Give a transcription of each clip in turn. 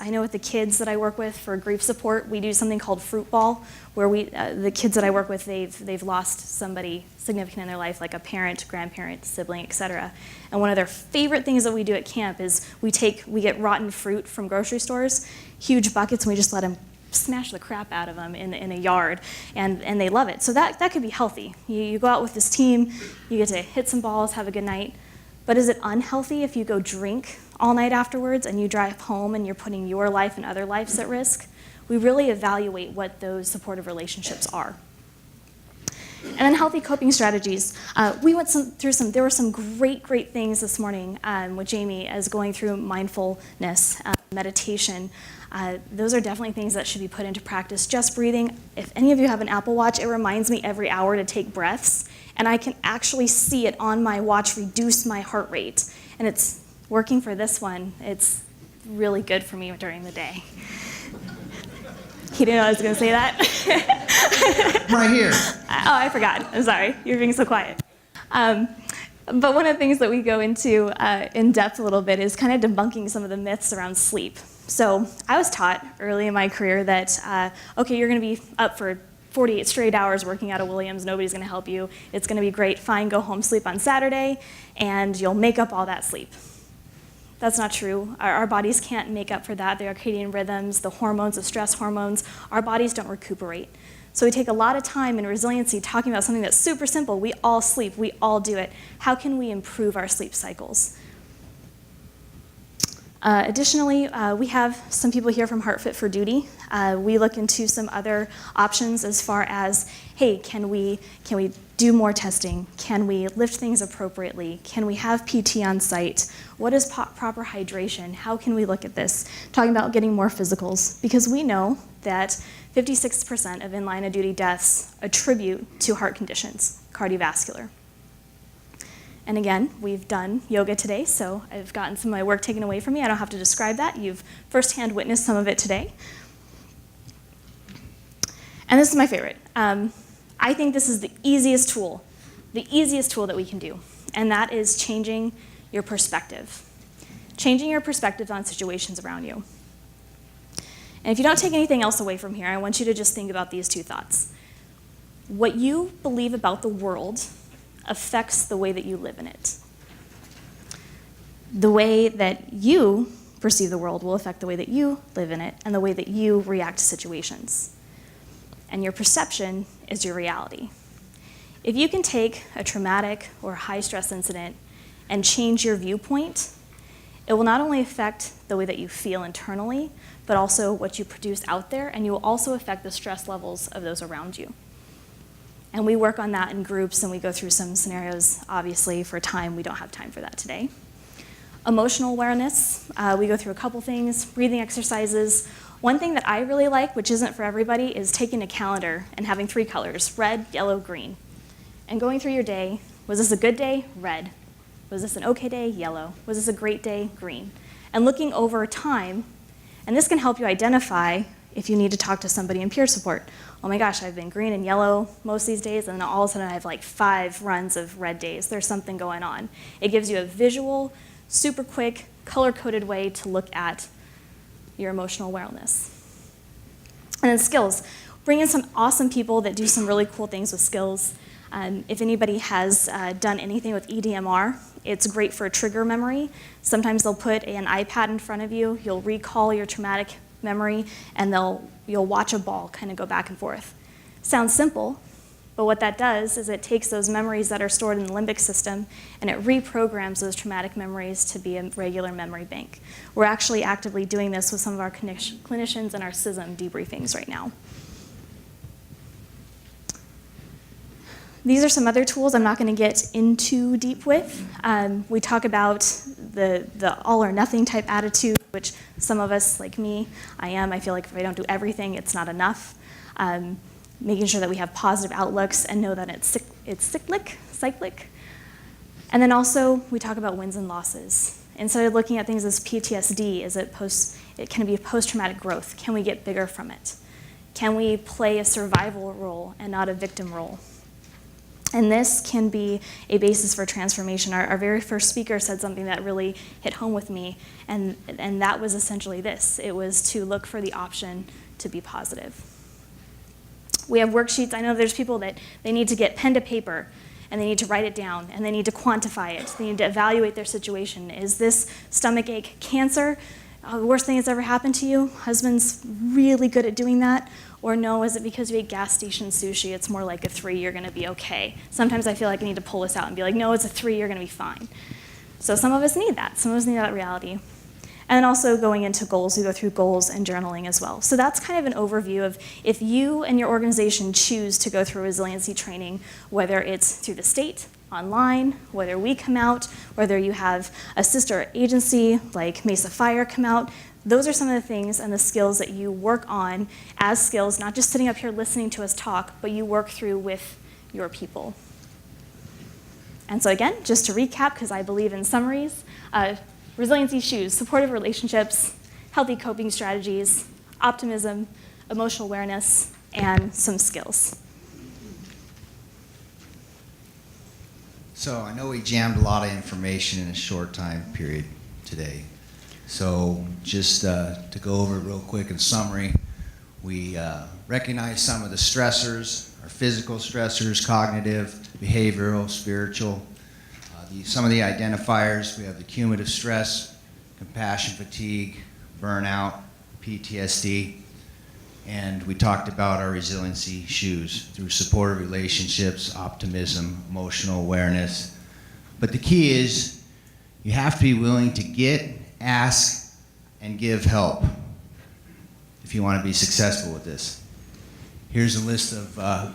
I know with the kids that I work with for grief support, we do something called fruit ball, where the kids that I work with, they've lost somebody significant in their life, like a parent, grandparent, sibling, etc. And one of their favorite things that we do at camp is we get rotten fruit from grocery stores, huge buckets, and we just let them smash the crap out of them in a yard, and they love it. So that could be healthy. You go out with this team, you get to hit some balls, have a good night. But is it unhealthy if you go drink all night afterwards and you drive home and you're putting your life and other lives at risk? We really evaluate what those supportive relationships are. And then healthy coping strategies. We went there were some great things this morning with Jamie as going through mindfulness, meditation. Those are definitely things that should be put into practice. Just breathing. If any of you have an Apple Watch, it reminds me every hour to take breaths, and I can actually see it on my watch reduce my heart rate. And it's working for this one. It's really good for me during the day. He didn't know I was going to say that? Right here. Oh, I forgot. I'm sorry. You're being so quiet. But one of the things that we go into in depth a little bit is kind of debunking some of the myths around sleep. So I was taught early in my career that, okay, you're going to be up for 48 straight hours working out of Williams. Nobody's going to help you. It's going to be great. Fine, go home, sleep on Saturday, and you'll make up all that sleep. That's not true. Our bodies can't make up for that. The circadian rhythms, the hormones, the stress hormones, our bodies don't recuperate. So we take a lot of time in resiliency talking about something that's super simple. We all sleep. We all do it. How can we improve our sleep cycles? Additionally, we have some people here from Heart Fit for Duty. We look into some other options as far as, hey, can we do more testing? Can we lift things appropriately? Can we have PT on site? What is proper hydration? How can we look at this? Talking about getting more physicals, because we know that 56% of in-line of duty deaths attribute to heart conditions, cardiovascular. And again, we've done yoga today, so I've gotten some of my work taken away from me. I don't have to describe that. You've firsthand witnessed some of it today. And this is my favorite. I think this is the easiest tool that we can do, and that is changing your perspective. Changing your perspective on situations around you. And if you don't take anything else away from here, I want you to just think about these two thoughts. What you believe about the world affects the way that you live in it. The way that you perceive the world will affect the way that you live in it and the way that you react to situations. And your perception is your reality. If you can take a traumatic or high-stress incident and change your viewpoint, it will not only affect the way that you feel internally, but also what you produce out there, and you will also affect the stress levels of those around you. And we work on that in groups, and we go through some scenarios. Obviously, for time, we don't have time for that today. Emotional awareness, we go through a couple things, breathing exercises. One thing that I really like, which isn't for everybody, is taking a calendar and having 3 colors, red, yellow, green. And going through your day, was this a good day? Red. Was this an okay day? Yellow. Was this a great day? Green. And looking over time, and this can help you identify if you need to talk to somebody in peer support. Oh my gosh, I've been green and yellow most of these days, and then all of a sudden I have like 5 runs of red days. There's something going on. It gives you a visual, super quick, color-coded way to look at your emotional wellness. And then skills. Bring in some awesome people that do some really cool things with skills. If anybody has done anything with EDMR, it's great for trigger memory. Sometimes they'll put an iPad in front of you, you'll recall your traumatic memory, and you'll watch a ball kind of go back and forth. Sounds simple, but what that does is it takes those memories that are stored in the limbic system and it reprograms those traumatic memories to be a regular memory bank. We're actually actively doing this with some of our clinicians in our CISM debriefings right now. These are some other tools I'm not going to get into deep with. We talk about the all or nothing type attitude, which some of us, like me, I feel like if I don't do everything, it's not enough. Making sure that we have positive outlooks and know that it's cyclic. And then also, we talk about wins and losses. Instead of looking at things as PTSD, can it be post-traumatic growth? Can we get bigger from it? Can we play a survival role and not a victim role? And this can be a basis for transformation. Our very first speaker said something that really hit home with me, and that was essentially this. It was to look for the option to be positive. We have worksheets. I know there's people that they need to get pen to paper, and they need to write it down, and they need to quantify it. They need to evaluate their situation. Is this stomach ache cancer? The worst thing that's ever happened to you? Husband's really good at doing that. Or no, is it because you ate gas station sushi? It's more like a 3, you're gonna be okay. Sometimes I feel like I need to pull this out and be like, no, it's a 3, you're gonna be fine. So some of us need that. Some of us need that reality. And then also going into goals, we go through goals and journaling as well. So that's kind of an overview of if you and your organization choose to go through resiliency training, whether it's through the state, online, whether we come out, whether you have a sister agency like Mesa Fire come out, those are some of the things and the skills that you work on as skills, not just sitting up here listening to us talk, but you work through with your people. And so again, just to recap, because I believe in summaries, resiliency shoes, supportive relationships, healthy coping strategies, optimism, emotional awareness, and some skills. So I know we jammed a lot of information in a short time period today. So just to go over it real quick in summary, we recognize some of the stressors, our physical stressors, cognitive, behavioral, spiritual. Some of the identifiers, we have the cumulative stress, compassion fatigue, burnout, PTSD, and we talked about our resiliency shoes through supportive relationships, optimism, emotional awareness. But the key is you have to be willing to get, ask, and give help if you want to be successful with this. Here's a list of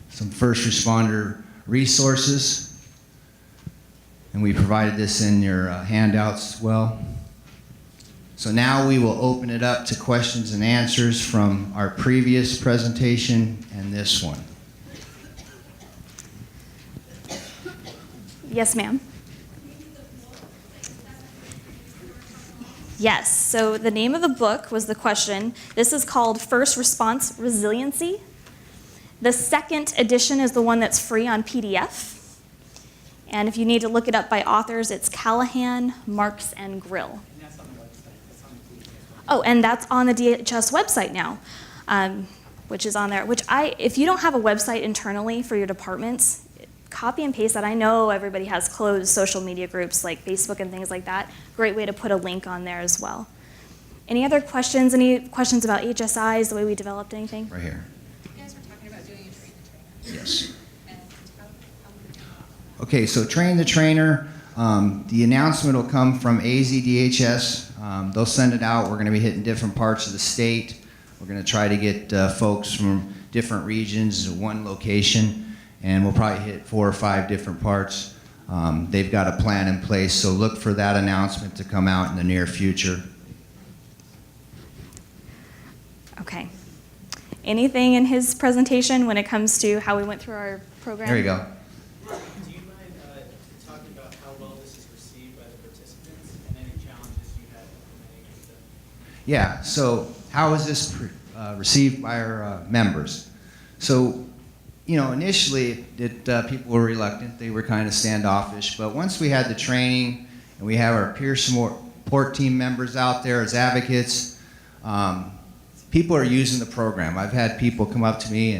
some first responder resources. And we provided this in your handouts as well. So now we will open it up to questions and answers from our previous presentation and this one. Yes, ma'am. Yes, so the name of the book was the question. This is called First Response Resiliency. The second edition is the one that's free on PDF. And if you need to look it up by authors, it's Callahan, Marks, and Grill. And that's on the website. That's on the DHS website. Oh, and that's on the DHS website now, which is on there. If you don't have a website internally for your departments, copy and paste that. I know everybody has closed social media groups like Facebook and things like that. Great way to put a link on there as well. Any other questions? Any questions about HSIs, the way we developed anything? Right here. You guys were talking about doing a train-the-trainer. Yes. And how would you Okay, so train the trainer. The announcement will come from AZDHS. They'll send it out. We're going to be hitting different parts of the state. We're going to try to get folks from different regions to one location, and we'll probably hit 4 or 5 different parts. They've got a plan in place, so look for that announcement to come out in the near future. Okay. Anything in his presentation when it comes to how we went through our program? There you go. Do you mind talking about how well this is received by the participants and any challenges you had implementing with them? Yeah, so how is this received by our members? So, you know, initially people were reluctant. They were kind of standoffish. But once we had the training and we have our peer support team members out there as advocates, people are using the program. I've had people come up to me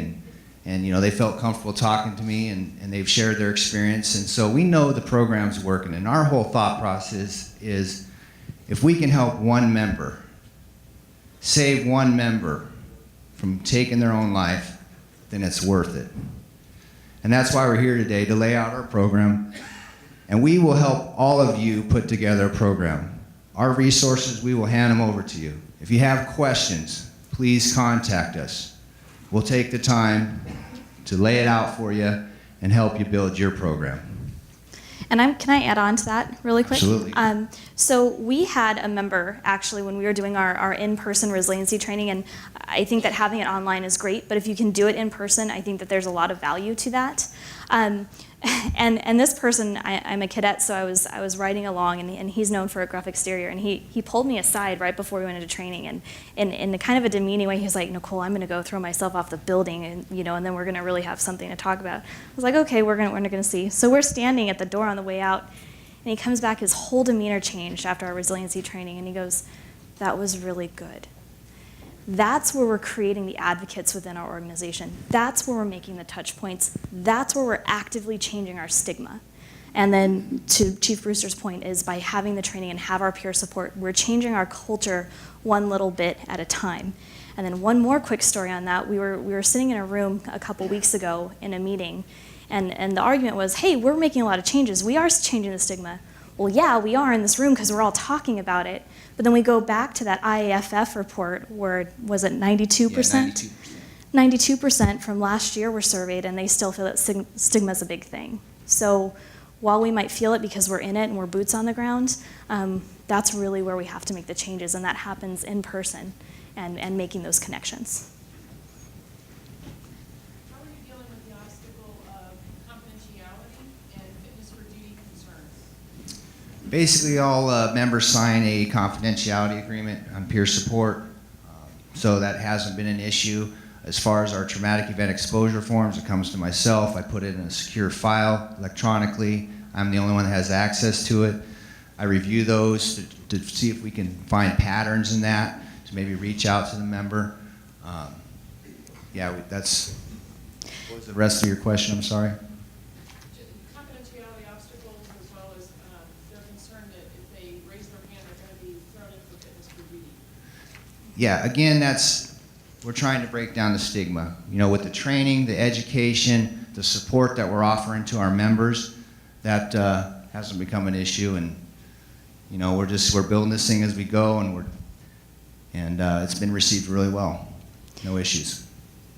and you know, they felt comfortable talking to me and they've shared their experience. And so we know the program's working. And our whole thought process is if we can help one member, save one member from taking their own life, then it's worth it. And that's why we're here today, to lay out our program. And we will help all of you put together a program. Our resources, we will hand them over to you. If you have questions, please contact us. We'll take the time to lay it out for you and help you build your program. And can I add on to that really quick? Absolutely. So we had a member, actually, when we were doing our in-person resiliency training, and I think that having it online is great, but if you can do it in person, I think that there's a lot of value to that. And this person, I'm a cadet, so I was riding along, and he's known for a gruff exterior, and he pulled me aside right before we went into training, and in a kind of a demeaning way, he was like, "Nicole, I'm going to go throw myself off the building, and and then we're going to really have something to talk about." I was like, "Okay, we're going to see." So we're standing at the door on the way out, and he comes back, his whole demeanor changed after our resiliency training, and he goes, "That was really good." That's where we're creating the advocates within our organization. That's where we're making the touch points. That's where we're actively changing our stigma. And then to Chief Brewster's point is by having the training and have our peer support, we're changing our culture one little bit at a time. And then one more quick story on that. We were sitting in a room a couple weeks ago in a meeting, and the argument was, hey, we're making a lot of changes. We are changing the stigma. Well, yeah, we are in this room because we're all talking about it. But then we go back to that IAFF report where, was it 92%? Yeah, 92%. 92% from last year were surveyed, and they still feel that stigma is a big thing. So while we might feel it because we're in it and we're boots on the ground, that's really where we have to make the changes, and that happens in person and making those connections. How are you dealing with the obstacle of confidentiality and fitness for duty concerns? Basically, all members sign a confidentiality agreement on peer support, so that hasn't been an issue. As far as our traumatic event exposure forms, it comes to myself. I put it in a secure file electronically. I'm the only one that has access to it. I review those to see if we can find patterns in that, to maybe reach out to the member. That's, what was the rest of your question? I'm sorry. Confidentiality obstacles, as well as they're concerned that if they raise their hand, they're going to be thrown in for fitness for duty. Yeah, again, we're trying to break down the stigma. With the training, the education, the support that we're offering to our members, that hasn't become an issue, and we're building this thing as we go, and it's been received really well. No issues.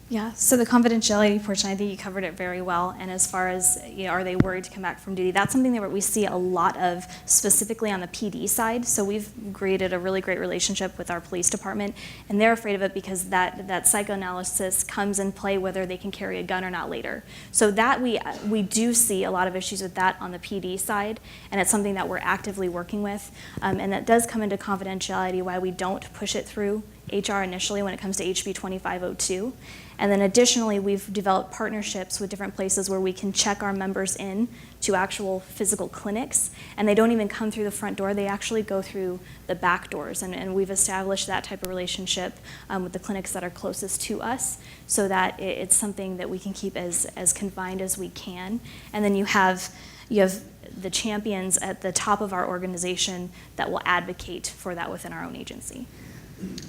Yeah, so the confidentiality portion, I think you covered it very well. And as far as, are they worried to come back from duty? That's something that we see a lot of, specifically on the PD side. So we've created a really great relationship with our police department, and they're afraid of it because that psychoanalysis comes in play whether they can carry a gun or not later. So that we do see a lot of issues with that on the PD side, and it's something that we're actively working with. And that does come into confidentiality, why we don't push it through HR initially when it comes to HB 2502. And then additionally, we've developed partnerships with different places where we can check our members in to actual physical clinics, and they don't even come through the front door, they actually go through the back doors. And we've established that type of relationship with the clinics that are closest to us, so that it's something that we can keep as confined as we can. And then you have the champions at the top of our organization that will advocate for that within our own agency.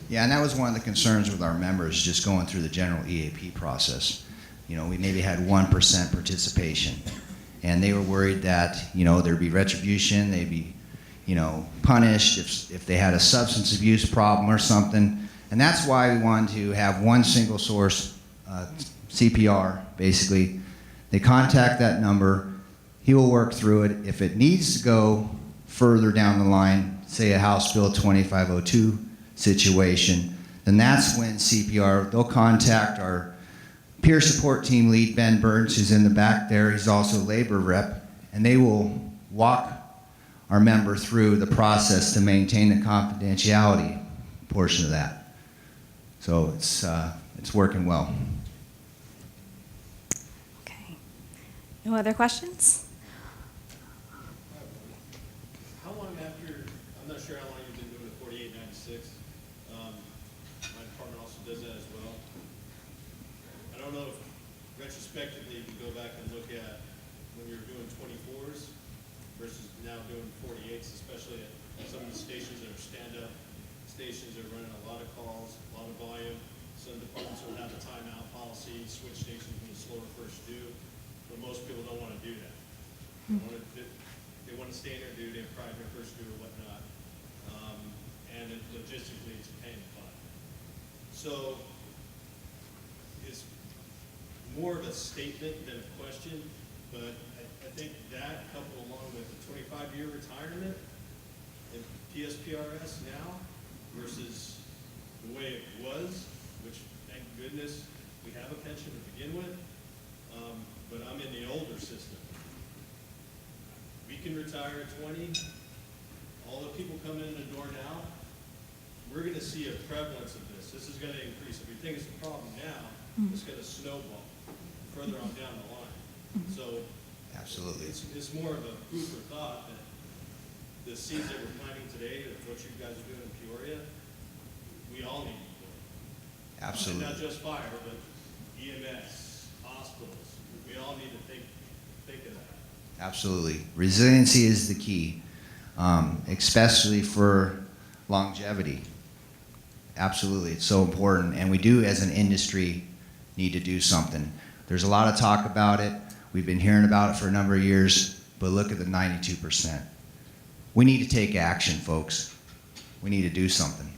Yeah, and that was one of the concerns with our members, just going through the general EAP process. We maybe had 1% participation, and they were worried that there'd be retribution, they'd be punished if they had a substance abuse problem or something. And that's why we wanted to have one single source, CPR, basically. They contact that number, he will work through it. If it needs to go further down the line, say a House Bill 2502 situation, then that's when CPR, they'll contact our peer support team lead, Ben Burns, who's in the back there. He's also labor rep, and they will walk our member through the process to maintain the confidentiality portion of that. So it's working well. Okay. No other questions? How long after, I'm not sure how long you've been doing the 4896. My department also does that as well. I don't know if retrospectively you can go back and look at when you were doing 24s versus now doing 48s, especially at some of the stations that are stand-up stations that are running a lot of calls, a lot of volume. Some departments will have a timeout policy, switch stations when the slower first due, but most people don't want to do that. They want to stay in their due, they have pride in their first due or whatnot. And logistically, it's a pain in the butt. So it's more of a statement than a question, but I think that coupled along with the 25-year retirement in PSPRS now versus the way it was, which thank goodness we have a pension to begin with, but I'm in the older system. we can retire at 20, all the people coming in the door now, we're gonna see a prevalence of this. This is gonna increase. If we think it's a problem now, it's gonna snowball further on down the line. So Absolutely. it's more of a food for thought that the seeds that we're planting today, of what you guys are doing in Peoria, we all need to do. Absolutely. And not just fire, but EMS, hospitals. We all need to think of that. Absolutely. Resiliency is the key, especially for longevity. Absolutely. It's so important. And we do, as an industry, need to do something. There's a lot of talk about it. We've been hearing about it for a number of years, but look at the 92%. We need to take action, folks. We need to do something.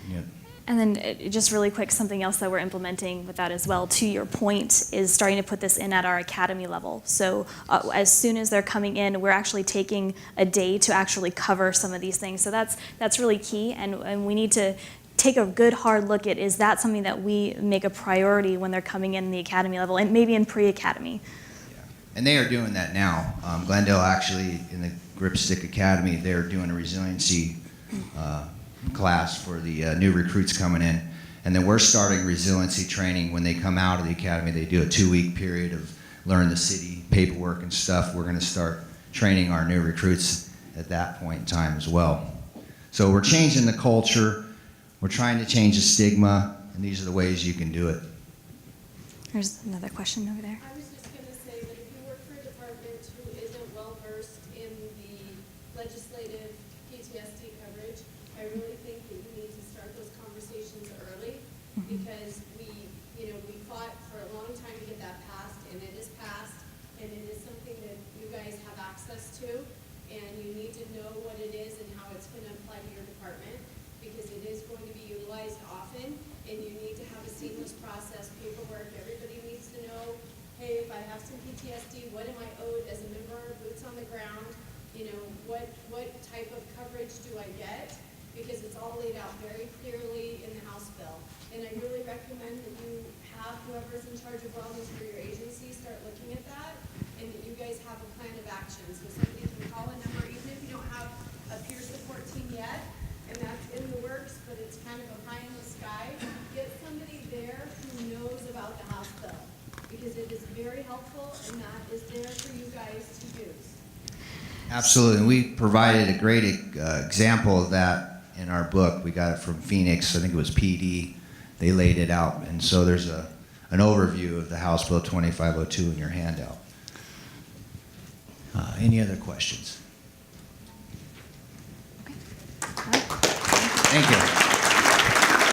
Yeah. And then just really quick, something else that we're implementing with that as well, to your point, is starting to put this in at our academy level. So as soon as they're coming in, we're actually taking a day to actually cover some of these things. So that's really key, and we need to take a good hard look at, is that something that we make a priority when they're coming in the academy level, and maybe in pre-academy. Yeah. And they are doing that now. Glendale actually, in the Gripstick Academy, they're doing a resiliency class for the new recruits coming in. And then we're starting resiliency training when they come out of the academy. They do a 2-week period of learn the city, paperwork and stuff. We're going to start training our new recruits at that point in time as well. So we're changing the culture. We're trying to change the stigma, and these are the ways you can do it. There's another question over there. I was just going to say that if you work for a department who isn't well-versed in the legislative PTSD coverage, I really think that you need to start those conversations early, because we fought for a long time to get that passed, and it is passed, and it is something that you guys have access to, and you need to know what it is and how it's going to apply to your department, because it is going to be utilized often, and you need to have a seamless process, paperwork. Everybody needs to know, hey, if I have some PTSD, what am I owed as a member, boots on the ground? What type of coverage do I get? Because it's all laid out very clearly in the House bill. And I really recommend that you have whoever's in charge of wellness for your agency start looking at that, and that you guys have a plan of action. So somebody can call a number, even if you don't have a peer support team yet, and that's in the works, but it's kind of a pie in the sky. Get somebody there who knows about the House bill, because it is very helpful, and that is there for you guys to use. Absolutely. And we provided a great example of that in our book. We got it from Phoenix. I think it was PD. They laid it out. And so there's an overview of the House Bill 2502 in your handout. Any other questions? Okay. All right. Thank you.